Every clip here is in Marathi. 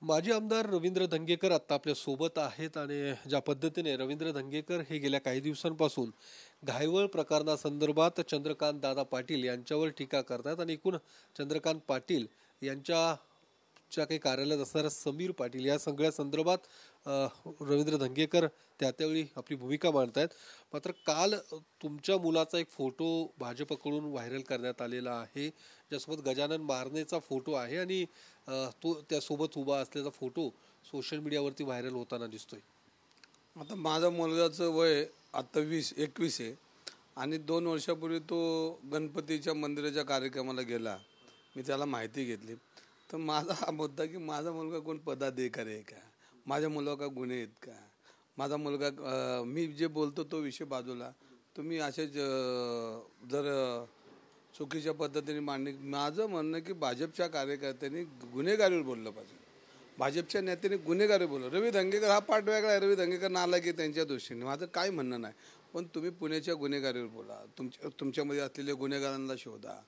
माजी आमदार रवींद्र धंगेकर आता आपल्या सोबत आहेत आणि ज्या पद्धतीने रवींद्र धंगेकर हे गेल्या काही दिवसांपासून घायवळ प्रकरणासंदर्भात चंद्रकांत दादा पाटील यांच्यावर टीका करतात आणि एकूण चंद्रकांत पाटील यांच्या काही कार्यालयात असणाऱ्या समीर पाटील या सगळ्या संदर्भात रवींद्र धंगेकर त्यावेळी आपली भूमिका मांडतायत. मात्र काल तुमच्या मुलाचा एक फोटो भाजपकडून व्हायरल करण्यात आलेला आहे, ज्यासोबत गजानन मारनेचा फोटो आहे आणि तो त्यासोबत उभा असलेला फोटो सोशल मीडियावरती व्हायरल होताना दिसतोय. आता माझ्या मुलगाचं वय आता 21 आहे आणि 2 वर्षापूर्वी तो गणपतीच्या मंदिराच्या कार्यक्रमाला गेला. मी त्याला माहिती घेतली. तर माझा हा मुद्दा की माझा मुलगा कोण पदाधिकारी आहे का, माझ्या मुलाला का गुन्हे आहेत का, माझा मुलगा मी जे बोलतो तो विषय बाजूला तुम्ही असेच जर चुकीच्या पद्धतीने मांडणी. माझं म्हणणं की भाजपच्या कार्यकर्त्यांनी गुन्हेगारीवर बोललं पाहिजे, भाजपच्या नेत्यांनी गुन्हेगारी बोललं. रवी धंगेकर हा पाठ वेगळा आहे, रवी धंगेकर नालायक आहे त्यांच्या दृष्टीने, माझं काय म्हणणं नाही. पण तुम्ही पुण्याच्या गुन्हेगारीवर बोला, तुमच्यामध्ये असलेल्या गुन्हेगारांना शोधा,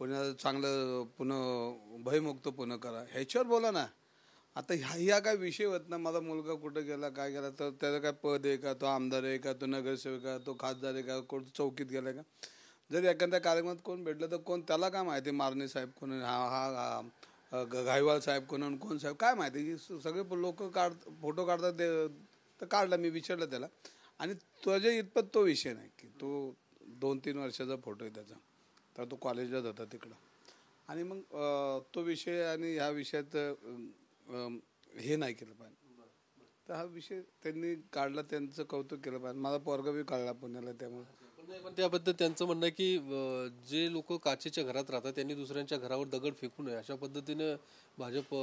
पुण्याला चांगलं पुणे भयमुक्त पुणे करा, ह्याच्यावर बोला ना. आता ह्या काय विषय होत ना, माझा मुलगा कुठं गेला काय गेला तर त्याचं काय पद आहे का, तो आमदार आहे का, तो नगरसेवक आहे, तो खासदार आहे का, कोण चौकीत गेला का. जर एखाद्या कार्यक्रमात कोण भेटलं तर कोण त्याला काय माहिती मारणे साहेब कोण, हा घायवाळ साहेब कोण साहेब काय माहिती. सगळे लोक फोटो काढतात तर काढला, मी विचारलं त्याला आणि तुझ्या इतपत तो विषय नाही की तो 2-3 वर्षाचा फोटो आहे त्याचा, तर तो कॉलेजलाच होता तिकडं. आणि मग तो विषय आणि ह्या विषयात हे नाही केलं पाहिजे. तर हा विषय त्यांनी काढला, त्यांचं कौतुक केलं पाहिजे. माझा पोरगा बी काढला पुण्याला, त्यामुळे. पण त्याबद्दल त्यांचं म्हणणं आहे की जे लोक काचेच्या घरात राहतात त्यांनी दुसऱ्यांच्या घरावर दगड फेकू नये, अशा पद्धतीनं भाजप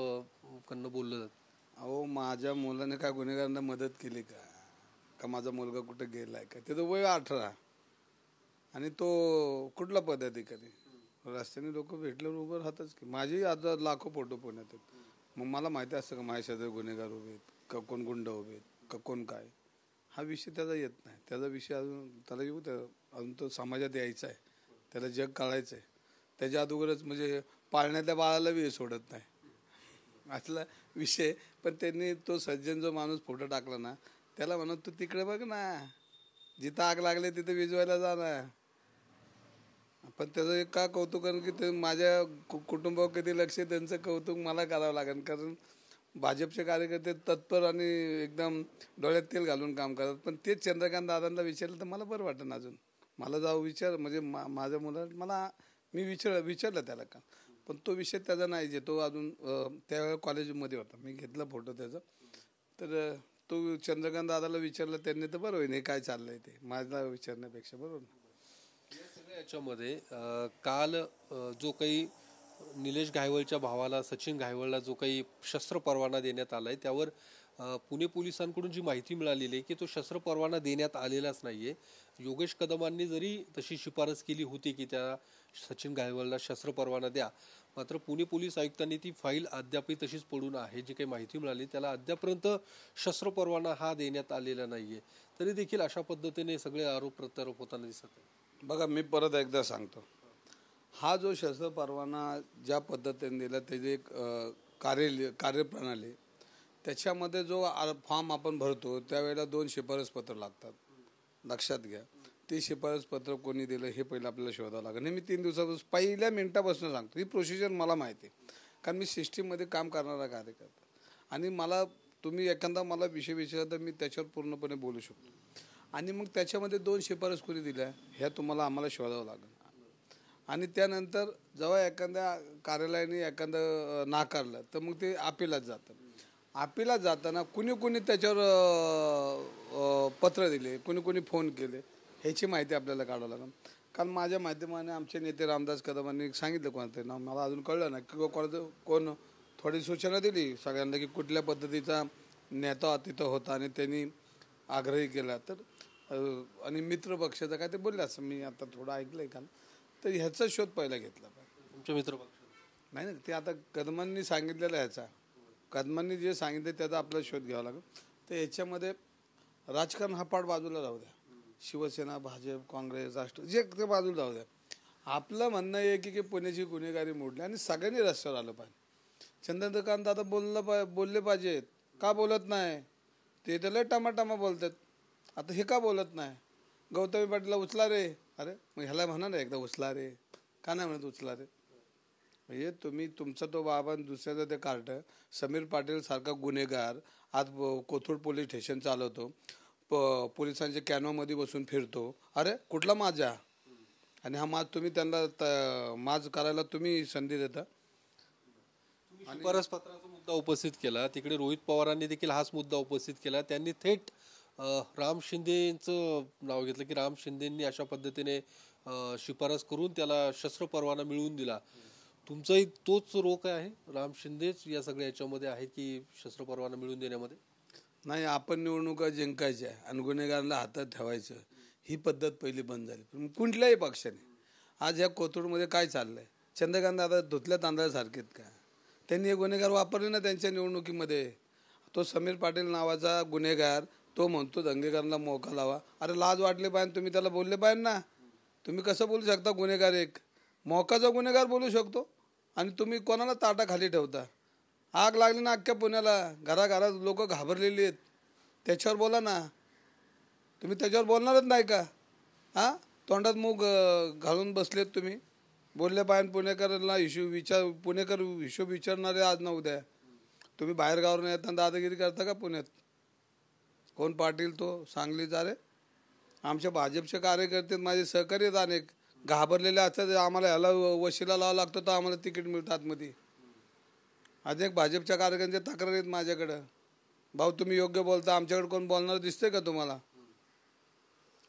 कडनं बोललं जातं. अहो, माझ्या मुलाने काय गुन्हेगारांना मदत केली का माझा मुलगा कुठं गेलाय का. त्याचं वय 18 आणि तो कुठला पदाधिकारी. रस्त्याने लोक भेटल्यावर उभं राहतच की. माझी आज लाखो फोटो पुण्यात आहेत. मग मला माहिती असतं का माझ्या शेजारी गुन्हेगार उभे आहेत का, कोण गुंड उभे आहेत का, कोण काय. हा विषय त्याचा येत नाही. त्याचा विषय अजून त्याला येऊ द्या, अजून तो समाजात यायचा आहे, त्याला जग काढायचं आहे. त्याच्या अगोदरच म्हणजे पाळण्यातल्या बाळाला बी सोडत नाही असला विषय. पण त्यांनी तो सज्जन जो माणूस फोटो टाकला ना, त्याला म्हणत तू तिकडे बघ ना, जिथं आग लागले तिथं विजवायला जा ना. पण त्याचं एक का कौतुक करून की ते माझ्या कुटुंबावर किती लक्ष आहे त्यांचं कौतुक मला करावं लागेल. कारण भाजपचे कार्यकर्ते तत्पर आणि एकदम डोळ्यात तेल घालून काम करतात. पण तेच चंद्रकांत दादांना विचारलं तर मला बरं वाटतं. अजून मला जाऊ विचार म्हणजे माझ्या मुलाला मी विचारलं त्याला का, पण तो विषय त्याचा नाही जे तो अजून त्यावेळेला कॉलेजमध्ये होता. मी घेतला फोटो त्याचा, तर तो चंद्रकांत दादाला विचारलं त्यांनी तर बरोबर हे काय चाललंय ते माझ्या विचारण्यापेक्षा. बरोबर ना. याच्यामध्ये काल जो काही निलेश घायवळच्या भावाला सचिन घायवळला जो काही शस्त्र परवाना देण्यात आलाय, त्यावर पुणे पोलिसांकडून जी माहिती मिळालेली आहे की तो शस्त्र परवाना देण्यात आलेलाच नाहीये. योगेश कदमांनी जरी तशी शिफारस केली होती की त्या सचिन घायवळला शस्त्र परवाना द्या, मात्र पुणे पोलीस आयुक्तांनी ती फाईल अद्यापही तशीच पडून आहे. जी काही माहिती मिळाली त्याला अद्यापर्यंत शस्त्र परवाना हा देण्यात आलेला नाहीये. तरी देखील अशा पद्धतीने सगळे आरोप प्रत्यारोप होताना दिसत आहे. बघा, मी परत एकदा सांगतो, हा जो शस्त्र परवाना ज्या पद्धतीने दिला त्याची एक कार्यप्रणाली, त्याच्यामध्ये जो फॉर्म आपण भरतो त्यावेळेला 2 शिफारसपत्र लागतात. लक्षात घ्या, ते शिफारसपत्र कोणी दिलं हे पहिलं आपल्याला शोधावं लागेल. मी 3 दिवसापासून पहिल्या मिनिटापासून सांगतो, ही प्रोसिजर मला माहिती आहे. कारण मी सिस्टीममध्ये काम करणारा कार्यकर्ता आणि मला तुम्ही एखादा मला विषय विचारला तर मी त्याच्यावर पूर्णपणे बोलू शकतो. आणि मग त्याच्यामध्ये 2 शिफारस कोणी दिल्या ह्या तुम्हाला आम्हाला शोधावं लागेल. आणि त्यानंतर जेव्हा एखाद्या कार्यालयाने एखादं नाकारलं तर मग ते अपिलात जातं. अपिलात जाताना कुणी त्याच्यावर पत्र दिले, कुणी फोन केले, ह्याची माहिती आपल्याला काढावं लागेल. कारण माझ्या माध्यमाने आमचे नेते रामदास कदमांनी सांगितलं कोणतं नाव मला अजून कळलं नाही किंवा कोण थोडी सूचना दिली सगळ्यांना की कुठल्या पद्धतीचा नेता तिथं होता आणि त्यांनी आग्रही केला. तर आणि मित्र पक्षाचं काय ते बोलले असं मी आता थोडं ऐकलंय का, तर ह्याचा शोध पहिला घेतला पाहिजे. तुमच्या मित्र पक्ष नाही ना, ते आता कदमांनी सांगितलेलं ह्याचा, कदमांनी जे सांगितलं त्याचा आपला शोध घ्यावा लागेल. तर याच्यामध्ये राजकारण हा पाठ बाजूला राहू द्या, शिवसेना भाजप काँग्रेस राष्ट्र जे ते बाजूला राहू द्या. आपलं म्हणणं आहे की पुण्याची गुन्हेगारी मोडली आणि सगळ्यांनी रस्त्यावर आलं पाहिजे. चंद्रकांत दादा बोलले पाहिजेत, का बोलत नाही? ते त्याला टमाटामा बोलतात. आता हे का बोलत नाही? गौतमी पाटीलला उचला रे, अरे मग ह्याला म्हणा ना एकदा उचला रे, का नाही म्हणत उचला रे? म्हणजे तुम्ही तुमचा तो बाबा दुसऱ्याचं ते कार्ट, समीर पाटील सारखा गुन्हेगार आज कोथरूड पोलीस स्टेशन चालवतो, पोलिसांच्या कॅनोमध्ये बसून फिरतो. अरे कुठला माझा? आणि हा माज तुम्ही त्यांना माज करायला तुम्ही संधी देता. परस्पत्राचा मुद्दा उपस्थित केला, तिकडे रोहित पवारांनी देखील हाच मुद्दा उपस्थित केला. त्यांनी थेट राम शिंदेचं नाव घेतलं की राम शिंदेंनी अशा पद्धतीने शिफारस करून त्याला शस्त्र परवाना मिळवून दिला. तुमचाही तोच रोख आहे, राम शिंदेच या सगळ्या याच्यामध्ये आहे की शस्त्र परवाना मिळवून देण्यामध्ये? नाही, आपण निवडणुका जिंकायच्या आणि गुन्हेगाराला हातात ठेवायचं, ही पद्धत पहिली बंद झाली. पण कुठल्याही पक्षाने आज ह्या कोथरूडमध्ये काय चाललंय? चंद्रकांत दादा धुतल्या तांदळासारखेत का? त्यांनी हे गुन्हेगार वापरले ना त्यांच्या निवडणुकीमध्ये. तो समीर पाटील नावाचा गुन्हेगार, तो म्हणतो दंगेकरांना मोका लावा. अरे लाज वाटली पाहिजे, तुम्ही त्याला बोलले पाहिजे ना. तुम्ही कसं बोलू शकता? गुन्हेगार एक मोकाचा गुन्हेगार बोलू शकतो आणि तुम्ही कोणाला ताटाखाली ठेवता? आग लागली ना अख्ख्या पुण्याला, घराघरात लोक घाबरलेली आहेत. त्याच्यावर बोला ना. तुम्ही त्याच्यावर बोलणारच नाही का? हां, तोंडात मूग घालून बसलेत तुम्ही. बोलले पाहिजे पुणेकरांना पुणेकर हिशोब विचारणारे आज ना उद्या. तुम्ही बाहेर गावावरून येताना दादागिरी करता का पुण्यात? कोण पाटील तो सांगलीचा? रे आमच्या भाजपचे कार्यकर्ते माझे सहकारी आहेत अनेक, घाबरलेले असतात. आम्हाला ह्याला वशिला लावा लागतो तर आम्हाला तिकीट मिळतं आतमध्ये. अनेक भाजपच्या कार्यकर्त्यांच्या तक्रारी आहेत माझ्याकडं. भाऊ तुम्ही योग्य बोलता, आमच्याकडे कोण बोलणार दिसते का तुम्हाला?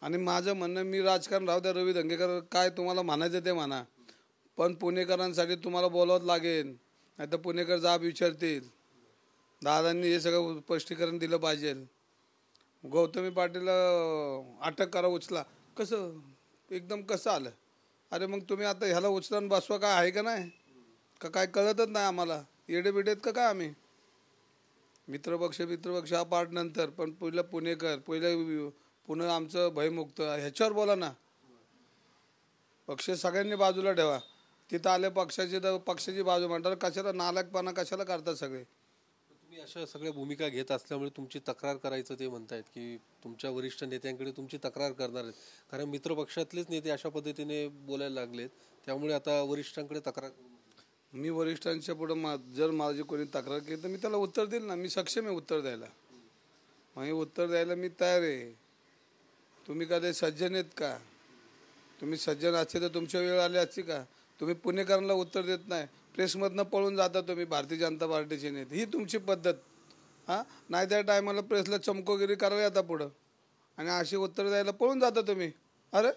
आणि माझं म्हणणं, मी राजकारण राहू द्या, रवी दंगेकर काय तुम्हाला म्हणायचं ते म्हणा, पण पुणेकरांसाठी तुम्हाला बोलावंच लागेल, नाही तर पुणेकर जाब विचारतील. दादांनी हे सगळं स्पष्टीकरण दिलं पाहिजे. गौतमी पाटीलला अटक करा, उचला, कसं एकदम कसं आलं? अरे मग तुम्ही आता ह्याला उचला बसवा काय आहे का नाही? का काय कळतच नाही आम्हाला? येडे बिडेत का काय आम्ही? मित्रपक्ष हा पार्ट नंतर, पण पहिलं पुणेकर, पुणे आमचं भयमुक्त, ह्याच्यावर बोला ना. पक्ष सगळ्यांनी बाजूला ठेवा. तिथं आले पक्षाची बाजू म्हणतात. कशाला नालायकपणा कशाला करतात सगळे? तुम्ही अशा सगळ्या भूमिका घेत असल्यामुळे तुमची तक्रार करायचं ते म्हणतायत की तुमच्या वरिष्ठ नेत्यांकडे तुमची तक्रार करणार आहेत, कारण मित्रपक्षातलेच नेते अशा पद्धतीने बोलायला लागलेत, त्यामुळे आता वरिष्ठांकडे तक्रार. मी वरिष्ठांच्या पुढं जर माझी कोणी तक्रार केली तर मी त्याला उत्तर देईल ना. मी सक्षम आहे उत्तर द्यायला. मग उत्तर द्यायला मी तयार आहे. तुम्ही कधी सज्जन आहेत का? तुम्ही सज्जन असते तर तुमच्या वेळ आली असती का? तुम्ही पुणेकरांना उत्तर देत नाही, प्रेसमधनं पळून जाता तुम्ही, भारतीय जनता पार्टीचे नेते. ही तुमची पद्धत. हां, नाही त्या टायमाला प्रेसला चमकोगिरी करायला येता पुढं आणि अशी उत्तर द्यायला पळून जाता तुम्ही. अरे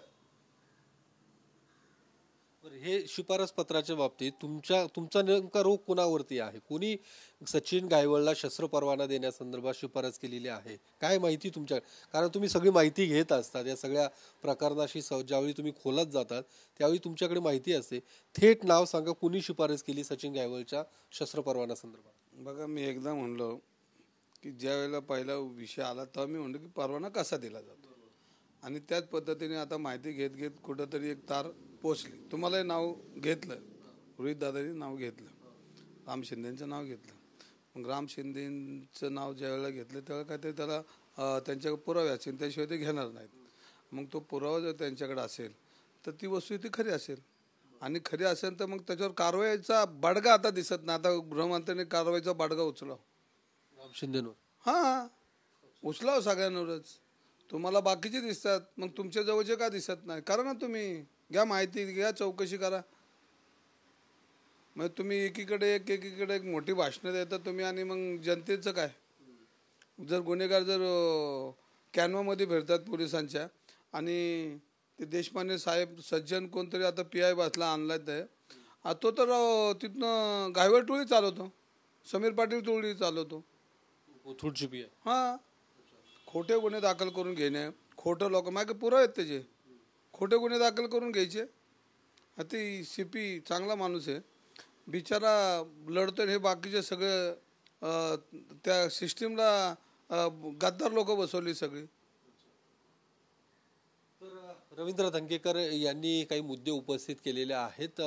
हे शिफारस पत्राच्या बाबतीत तुमचा नेमका रोख कोणावरती आहे? कोणी सचिन गायवळला शस्त्र परवाना देण्यासंदर्भात शिफारस केलेली आहे? काय माहिती तुमच्या, कारण तुम्ही सगळी माहिती घेत असतात या सगळ्या प्रकरणाशी. ज्यावेळी तुम्ही खोलात जातात त्यावेळी तुमच्याकडे माहिती असते. थेट नाव सांगा, कुणी शिफारस केली सचिन गायवळच्या शस्त्र परवाना संदर्भात? बघा, मी एकदा म्हणलो की ज्या वेळेला पहिला विषय आला तेव्हा मी म्हणलो की परवाना कसा दिला जातो, आणि त्याच पद्धतीने आता माहिती घेत घेत कुठंतरी एक तार पोचली. तुम्हालाही नाव घेतलं, रोहित दादानी नाव घेतलं, राम शिंदेचं नाव घेतलं. मग राम शिंदेचं नाव ज्या वेळेला घेतलं त्यावेळेला काहीतरी त्याला त्यांच्याकडे पुरावे असेल, त्याशिवाय ते घेणार नाहीत. मग तो पुरावा जर त्यांच्याकडे असेल तर ती वस्तू ती खरी असेल, आणि खरी असेल तर मग त्याच्यावर कारवाईचा बडगा आता दिसत नाही. आता गृहमंत्र्यांनी कारवाईचा बडगा उचलाव राम शिंदेवर. हां, उचलाव सगळ्यांवरच. तुम्हाला बाकीचे दिसतात, मग तुमच्या जवळचे का दिसत नाही? करा ना तुम्ही, घ्या माहिती, घ्या चौकशी करा. मग तुम्ही एकीकडे एक मोठी भाषणं देता तुम्ही, आणि मग जनतेचं काय? जर गुन्हेगार जर कॅनवामध्ये फिरतात पोलिसांच्या, आणि ते देशपांडे साहेब सज्जन कोणतरी आता PI बसला आणलाय ते, तो तर तिथनं गायवळ टोळी चालवतो, समीर पाटील टोळी चालवतो. हां, खोटे गुन्हे दाखल करून घेणे, खोटं लोक मागे पुरावे आहेत त्याचे, खोटे गुन्हे दाखल करून घ्यायचे. आता CP चांगला माणूस आहे बिचारा, लढतो. हे बाकीचे सगळे त्या सिस्टीमला गद्दार लोक बसवली सगळी. रवींद्र धंगेकर यांनी काही मुद्दे उपस्थित केलेले आहेत.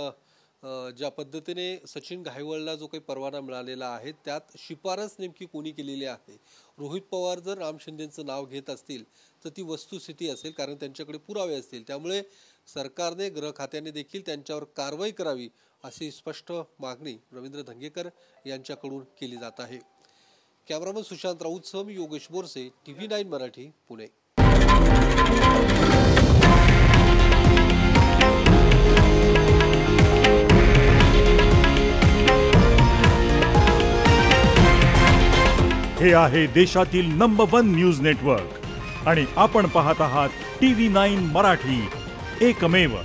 ज्या पद्धतीने सचिन घायवळला जो काही परवाना मिळालेला आहे त्यात शिफारस नेमकी कोणी केलेली आहे? रोहित पवार जर राम शिंदेचं नाव घेत असतील तर ती वस्तुस्थिती असेल, कारण त्यांच्याकडे पुरावे असतील. त्यामुळे सरकारने, गृह खात्याने देखील त्यांच्यावर कारवाई करावी अशी स्पष्ट मागणी रवींद्र धंगेकर यांच्याकडून केली जात आहे. कॅमेरामन सुशांत राऊतसह मी योगेश बोरसे, TV9 मराठी, पुणे. हे आहे देशातील नंबर 1 न्यूज नेटवर्क आणि आपण पाहत आहात TV9 मराठी, एकमेव.